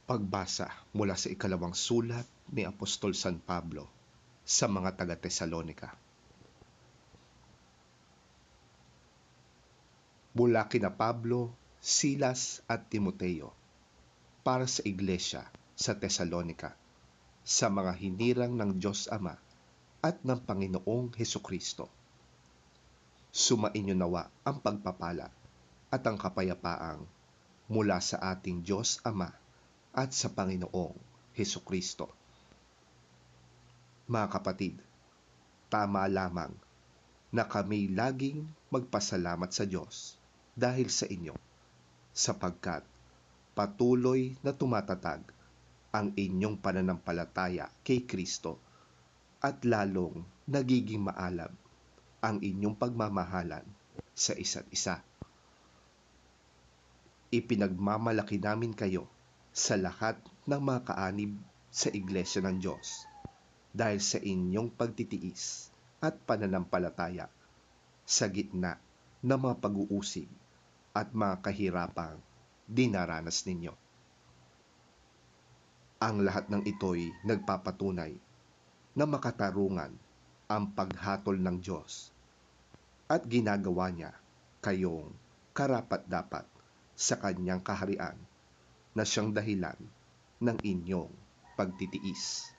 Pagbasa mula sa ikalawang sulat ni Apostol San Pablo sa mga taga-Tesalonika. Mula kina Pablo, Silas at Timoteo, para sa iglesia sa Tesalonika, sa mga hinirang ng Diyos Ama at ng Panginoong Hesukristo. Sumainyo nawa ang pagpapala at ang kapayapaang mula sa ating Diyos Ama at sa Panginoong Hesukristo. Mga kapatid, tama lamang na kami laging magpasalamat sa Diyos dahil sa inyo, sapagkat patuloy na tumatatag ang inyong pananampalataya kay Kristo at lalong nagiging maalab ang inyong pagmamahalan sa isa't isa. Ipinagmamalaki namin kayo sa lahat ng mga kaanib sa Iglesia ng Diyos dahil sa inyong pagtitiis at pananampalataya sa gitna ng mga pag-uusig at mga kahirapang dinaranas ninyo. Ang lahat ng ito'y nagpapatunay na makatarungan ang paghatol ng Diyos at ginagawa niya kayong karapat-dapat sa kanyang kaharian na siyang dahilan ng inyong pagtitiis.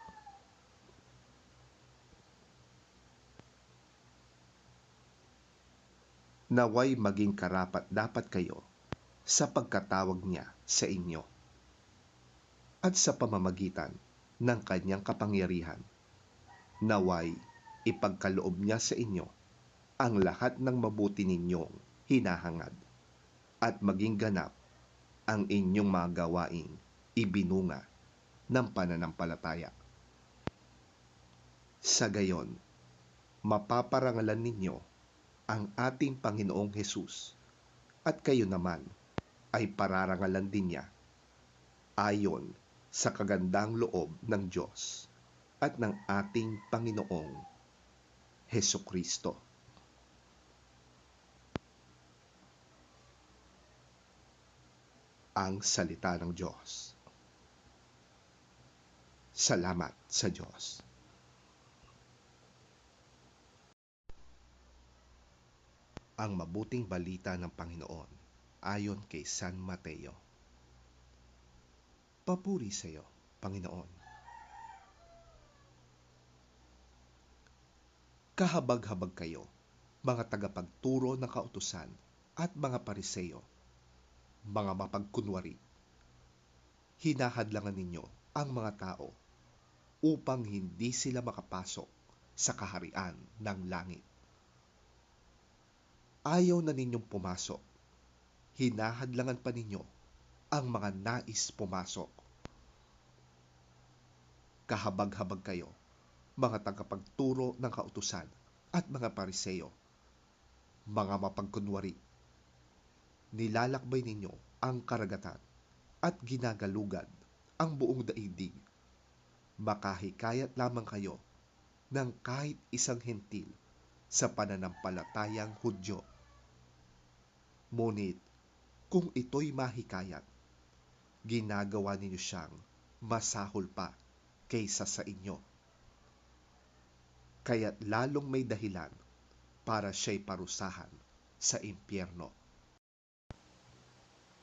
Naway maging karapat-dapat kayo sa pagkatawag niya sa inyo at sa pamamagitan ng kanyang kapangyarihan. Naway ipagkaloob niya sa inyo ang lahat ng mabuti ninyong hinahangad at maging ganap ang inyong mga gawaing ibinunga ng pananampalataya. Sa gayon, mapaparangalan ninyo ang ating Panginoong Hesus at kayo naman ay pararangalan din niya ayon sa kagandang loob ng Diyos at ng ating Panginoong Hesukristo. Ang salita ng Diyos. Salamat sa Diyos. Ang mabuting balita ng Panginoon ayon kay San Mateo. Papuri sa iyo, Panginoon. Kahabag-habag kayo, mga tagapagturo ng kautusan at mga Pariseo, mga mapagkunwari. Hinahadlangan ninyo ang mga tao upang hindi sila makapasok sa kaharian ng langit. Ayaw na ninyong pumasok, hinahadlangan pa ninyo ang mga nais pumasok. Kahabag-habag kayo, mga tagapagturo ng kautusan at mga Pariseo, mga mapagkunwari. Nilalakbay ninyo ang karagatan at ginagalugad ang buong daigdig. Makahikayat lamang kayo ng kahit isang hentil sa pananampalatayang Hudyo. Ngunit kung ito'y mahikayat, ginagawa ninyo siyang masahol pa kaysa sa inyo. Kaya't lalong may dahilan para siya'y parusahan sa impyerno.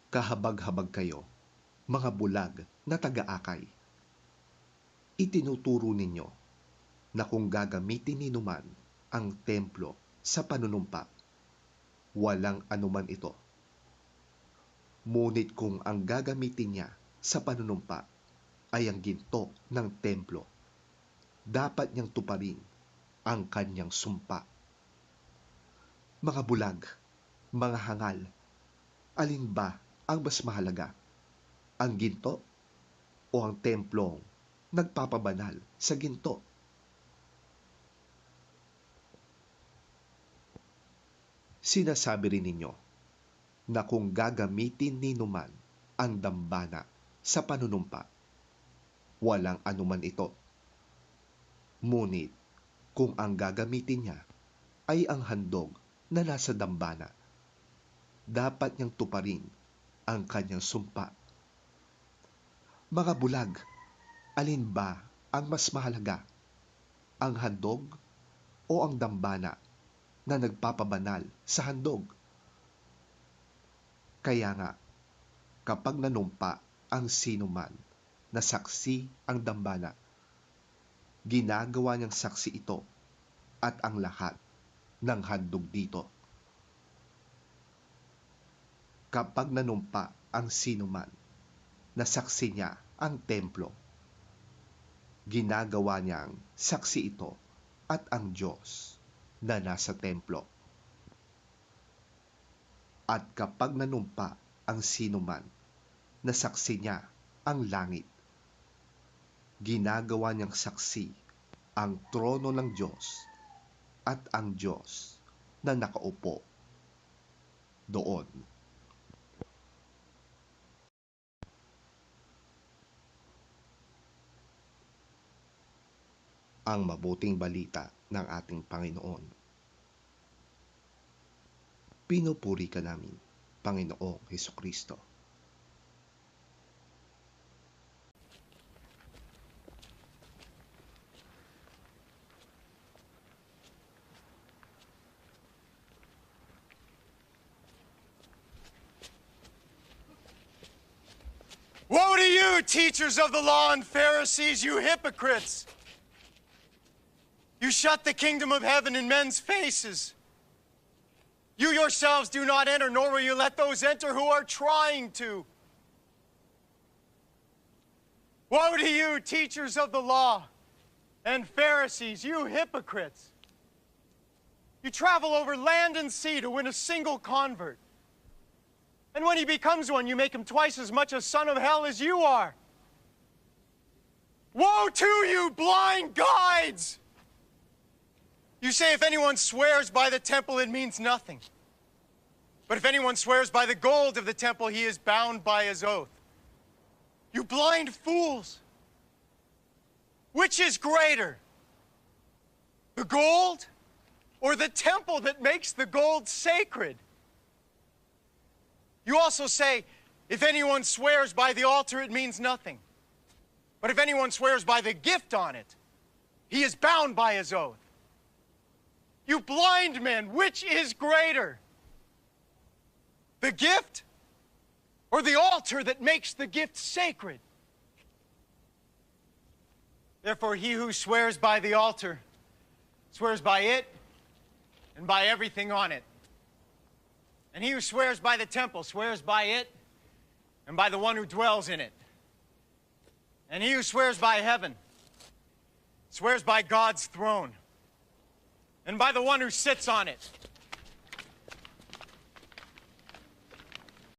Kahabag-habag kayo, mga bulag na taga-akay. Itinuturo ninyo na kung gagamitin ninuman ang templo sa panunumpa, walang anuman ito. Ngunit kung ang gagamitin niya sa panunumpa ay ang ginto ng templo, dapat niyang tuparin ang kanyang sumpa. Mga bulag, mga hangal, alin ba ang mas mahalaga? Ang ginto o ang templong nagpapabanal sa ginto? Sinasabi rin ninyo na kung gagamitin ninuman ang dambana sa panunumpa, walang anuman ito. Ngunit kung ang gagamitin niya ay ang handog na nasa dambana, dapat niyang tuparin ang kanyang sumpa. Mga bulag, alin ba ang mas mahalaga? Ang handog o ang dambana na nagpapabanal sa handog? Kaya nga, kapag nanumpa ang sinuman na saksi ang dambana, ginagawa niyang saksi ito at ang lahat ng handog dito. Kapag nanumpa ang sinuman na saksi niya ang templo, ginagawa niyang saksi ito at ang Diyos na nasa templo. At kapag nanumpa ang sinuman na saksi niya ang langit, ginagawa niyang saksi ang trono ng Diyos at ang Diyos na nakaupo doon. Ang mabuting balita ng ating Panginoon. Pinupuri ka namin, Panginoong Hesukristo. Woe to you, teachers of the law and Pharisees, you hypocrites! You shut the kingdom of heaven in men's faces. You yourselves do not enter, nor will you let those enter who are trying to. Woe to you, teachers of the law and Pharisees, you hypocrites! You travel over land and sea to win a single convert. And when he becomes one, you make him twice as much a son of hell as you are. Woe to you, blind guides! You say if anyone swears by the temple, it means nothing. But if anyone swears by the gold of the temple, he is bound by his oath. You blind fools! Which is greater? The gold or the temple that makes the gold sacred? You also say, if anyone swears by the altar, it means nothing. But if anyone swears by the gift on it, he is bound by his oath. You blind men, which is greater? The gift or the altar that makes the gift sacred? Therefore, he who swears by the altar swears by it and by everything on it. And he who swears by the temple swears by it and by the one who dwells in it. And he who swears by heaven swears by God's throne and by the one who sits on it.